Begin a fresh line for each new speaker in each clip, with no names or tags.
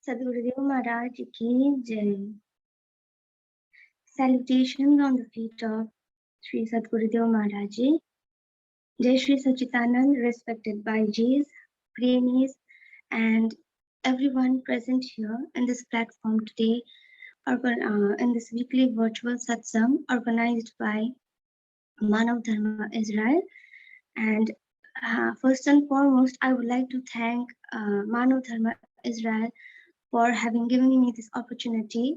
Sadgurudev Maharaj ki Jai. Salutations on the feet of Sri Sadgurudev Maharaj Ji. Jai Sri Sachitanand, respected Bhaiji's, Premis, and everyone present here in this platform today, in this weekly virtual satsang organized by Manav Dharma Israel. And first and foremost, I would like to thank Manav Dharma Israel for having given me this opportunity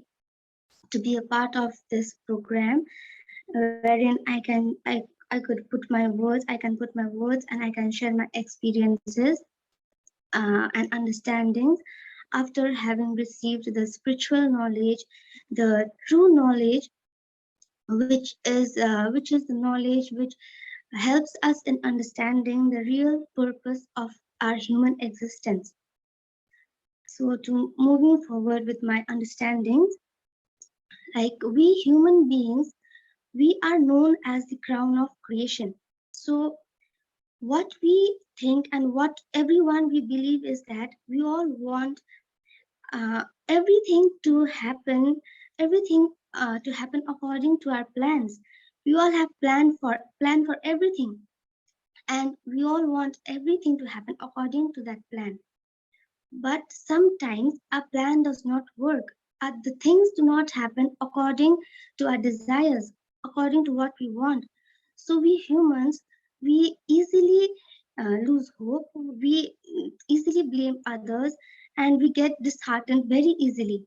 to be a part of this program, wherein I could put my words, and I can share my experiences and understandings after having received the spiritual knowledge, the true knowledge, which is the knowledge which helps us in understanding the real purpose of our human existence. So, to moving forward with my understandings, like we human beings, we are known as the crown of creation. So what we think and what everyone we believe is that we all want everything to happen, to happen according to our plans. We all have plan for everything, and we all want everything to happen according to that plan. But sometimes our plan does not work. The things do not happen according to our desires, according to what we want. So we humans, we easily lose hope, we easily blame others, and we get disheartened very easily.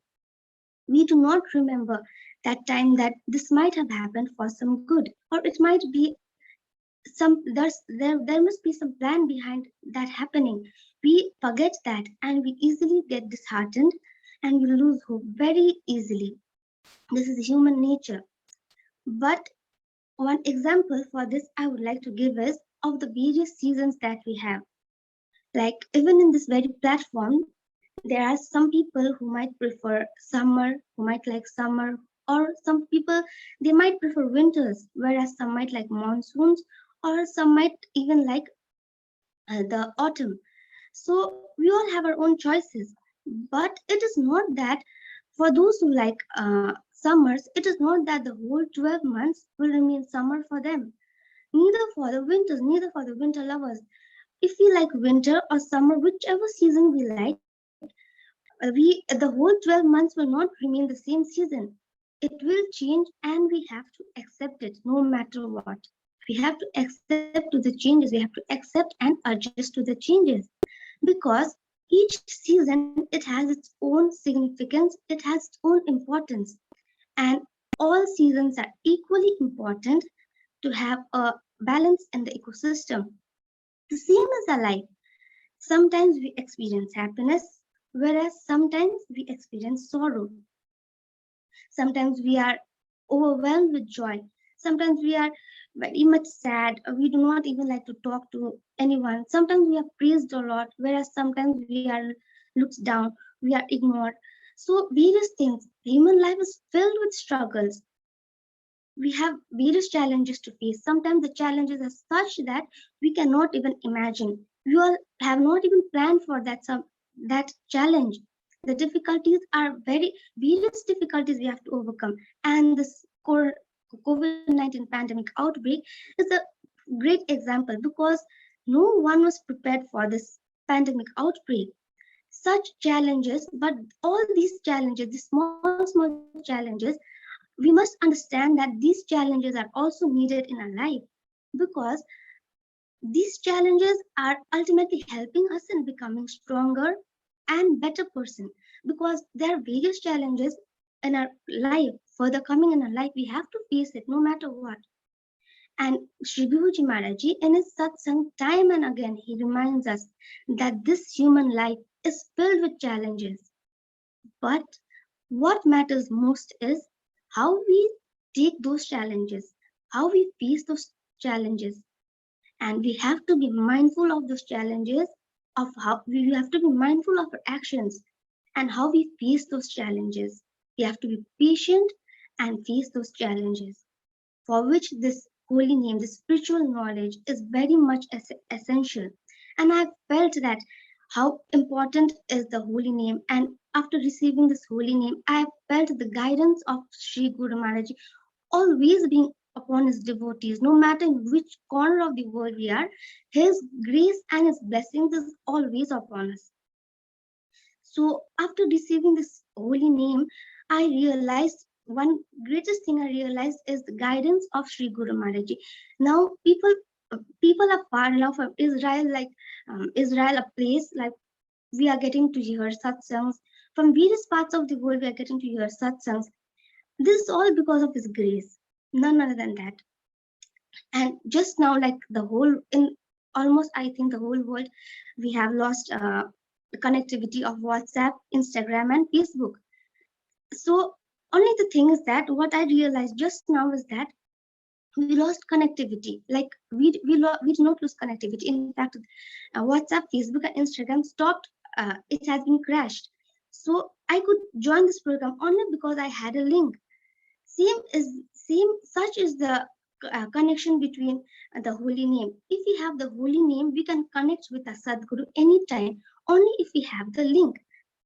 We do not remember that time that this might have happened for some good, or it might be there must be some plan behind that happening. We forget that, and we easily get disheartened, and we lose hope very easily. This is human nature. But one example for this I would like to give is of the various seasons that we have. Like even in this very platform, there are some people who might prefer summer, who might like summer, or some people, they might prefer winters, whereas some might like monsoons, or some might even like the autumn. So we all have our own choices, but it is not that for those who like summers, it is not that the whole 12 months will remain summer for them. Neither for the winters, neither for the winter lovers. If we like winter or summer, whichever season we like, the whole 12 months will not remain the same season. It will change, and we have to accept it no matter what. We have to accept to the changes. We have to accept and adjust to the changes, because each season, it has its own significance, it has its own importance, and all seasons are equally important to have a balance in the ecosystem. The same as our life. Sometimes we experience happiness, whereas sometimes we experience sorrow. Sometimes we are overwhelmed with joy. Sometimes we are very much sad. We do not even like to talk to anyone. Sometimes we are praised a lot, whereas sometimes we are looked down, we are ignored. So various things. Human life is filled with struggles. We have various challenges to face. Sometimes the challenges are such that we cannot even imagine. We all have not even planned for that challenge. The difficulties are various difficulties we have to overcome, and this COVID-19 pandemic outbreak is a great example, because no one was prepared for this pandemic outbreak. Such challenges, but all these challenges, these small challenges, we must understand that these challenges are also needed in our life, because these challenges are ultimately helping us in becoming stronger and better person, because there are various challenges in our life, further coming in our life. We have to face it no matter what. And Sri Guruji Maharaj Ji, in his satsang, time and again, he reminds us that this human life is filled with challenges. But what matters most is how we take those challenges, how we face those challenges. And we have to be mindful of those challenges, of how we have to be mindful of our actions and how we face those challenges. We have to be patient and face those challenges, for which this holy name, this spiritual knowledge is very much essential. And I've felt that how important is the holy name, and after receiving this holy name, I felt the guidance of Sri Guru Maharaj always being upon his devotees, no matter in which corner of the world we are. His grace and his blessings is always upon us. So after receiving this holy name, I realized one greatest thing I realized is the guidance of Sri Guru Maharaj. Now people are far enough from Israel, like Israel, a place like we are getting to hear satsangs from various parts of the world. We are getting to hear satsangs. This is all because of His grace, none other than that. And just now, like the whole in almost, I think the whole world, we have lost the connectivity of WhatsApp, Instagram, and Facebook. So only the thing is that what I realized just now is that we lost connectivity. Like we do not lose connectivity. In fact, WhatsApp, Facebook, and Instagram stopped. It has been crashed. So I could join this program only because I had a link. Such is the connection between the holy name. If we have the holy name, we can connect with a Sadguru anytime, only if we have the link.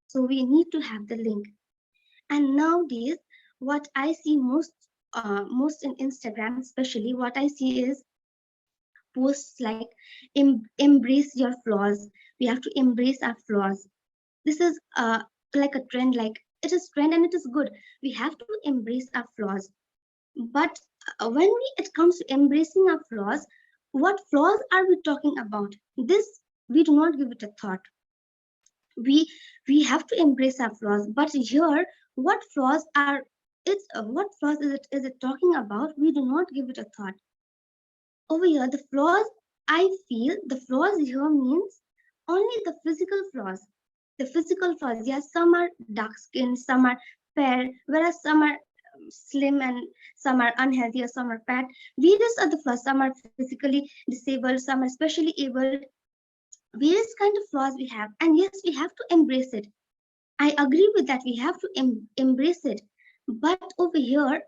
So we need to have the link. And nowadays, what I see most in Instagram, especially, what I see is posts like embrace your flaws. We have to embrace our flaws. This is like a trend. Like it is trend and it is good. We have to embrace our flaws. But when it comes to embracing our flaws, what flaws are we talking about? This we do not give it a thought. We have to embrace our flaws, but here, what flaws are what flaws is it talking about? We do not give it a thought. Over here, the flaws, I feel the flaws here means only the physical flaws. The physical flaws, yes, some are dark skin, some are fair, whereas some are slim and some are unhealthy or some are fat. Various other flaws, some are physically disabled, some are specially abled. Various kind of flaws we have, and yes, we have to embrace it. I agree with that. We have to embrace it. But over here,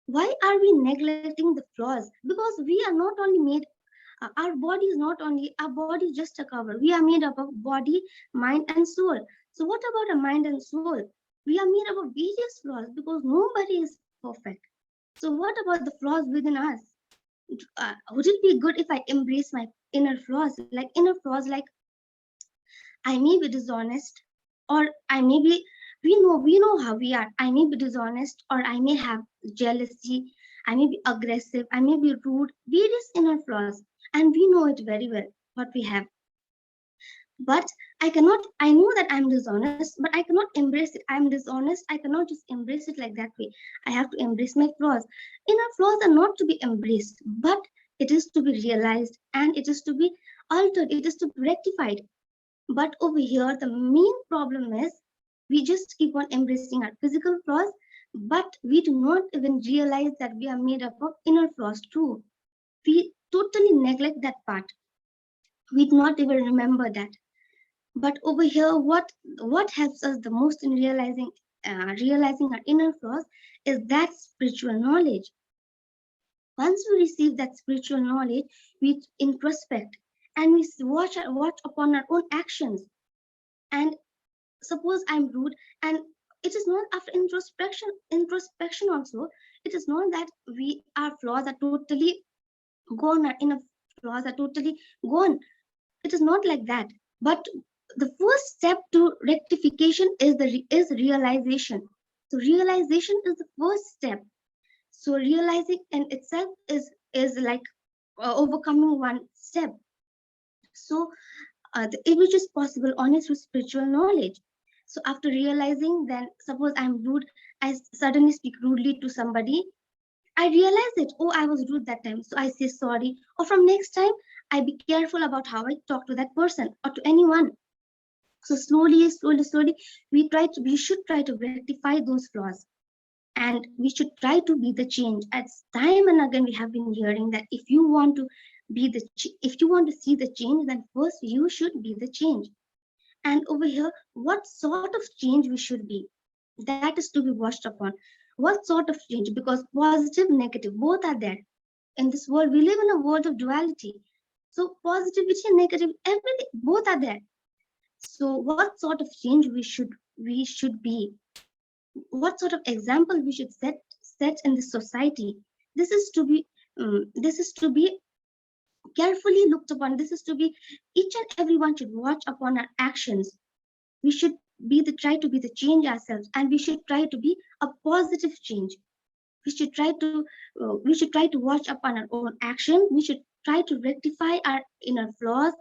why are we neglecting the flaws? Because we are not only made, our body is not only, our body is just a cover. We are made up of body, mind, and soul. So what about a mind and soul? We are made up of various flaws because nobody is perfect. So what about the flaws within us? Would it be good if I embrace my inner flaws? Like inner flaws, like I may be dishonest, or I may be, we know how we are. I may be dishonest, or I may have jealousy, I may be aggressive, I may be rude, various inner flaws, and we know it very well what we have. But I know that I'm dishonest, but I cannot embrace it. I'm dishonest, I cannot just embrace it like that way. I have to embrace my flaws. Inner flaws are not to be embraced, but it is to be realized and it is to be altered, it is to be rectified. But over here, the main problem is we just keep on embracing our physical flaws, but we do not even realize that we are made up of inner flaws too. We totally neglect that part. We do not even remember that. But over here, what helps us the most in realizing our inner flaws is that spiritual knowledge. Once we receive that spiritual knowledge, we introspect and we watch upon our own actions. And suppose I'm rude, and it is not after introspection also, it is not that our flaws are totally gone, our inner flaws are totally gone. It is not like that. But the first step to rectification is realization. So realization is the first step. So realizing in itself is like overcoming one step. So which is possible only through spiritual knowledge. So after realizing, then suppose I'm rude, I suddenly speak rudely to somebody. I realize it. Oh, I was rude that time. So I say sorry. Or from next time, I be careful about how I talk to that person or to anyone. So slowly, we should try to rectify those flaws. And we should try to be the change. As time and again, we have been hearing that if you want to if you want to see the change, then first you should be the change. And over here, what sort of change we should be, that is to be watched upon. What sort of change? Because positive, negative, both are there. In this world, we live in a world of duality. So positivity and negative, everything, both are there. So what sort of change we should we should be, what sort of example we should set in the society. This is to be carefully looked upon. This is to be, each and everyone should watch upon our actions. We should try to be the change ourselves, and we should try to be a positive change. We should try to watch upon our own action. We should try to rectify our inner flaws,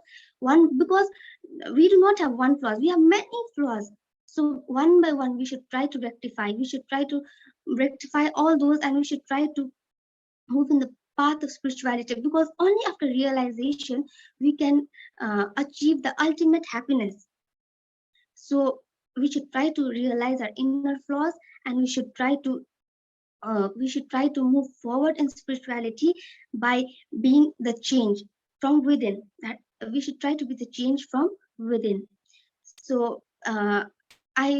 because we do not have one flaw, we have many flaws. So one by one we should try to rectify. We should try to rectify all those, and we should try to move in the path of spirituality, because only after realization we can achieve the ultimate happiness. So we should try to realize our inner flaws, and we should try to move forward in spirituality by being the change from within. That we should try to be the change from within. So I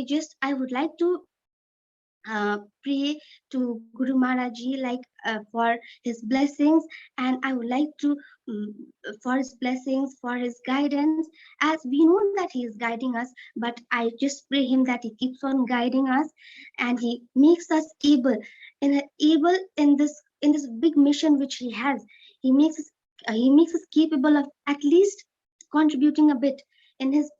would like to pray to Guru Maharaji, like for his blessings, and I would like to for his blessings, for his guidance, as we know that he is guiding us. But I just pray him that he keeps on guiding us, and he makes us able in this big mission which he has. He makes us capable of at least contributing a bit in his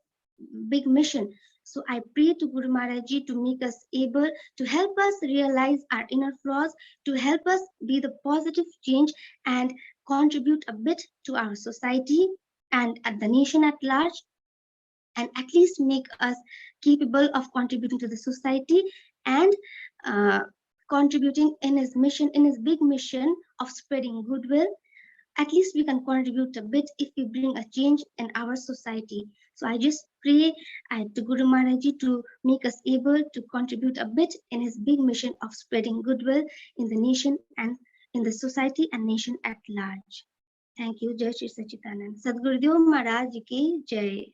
big mission. So I pray to Guru Maharaji to make us able, to help us realize our inner flaws, to help us be the positive change and contribute a bit to our society and at the nation at large, and at least make us capable of contributing to the society and contributing in his mission, in his big mission of spreading goodwill. At least we can contribute a bit if we bring a change in our society. So I just pray to Guru Maharaji to make us able to contribute a bit in his big mission of spreading goodwill in the nation and in the society and nation at large. Thank you. Jai Shri Sachidanand. Sadgurudev Maharaj ki Jai.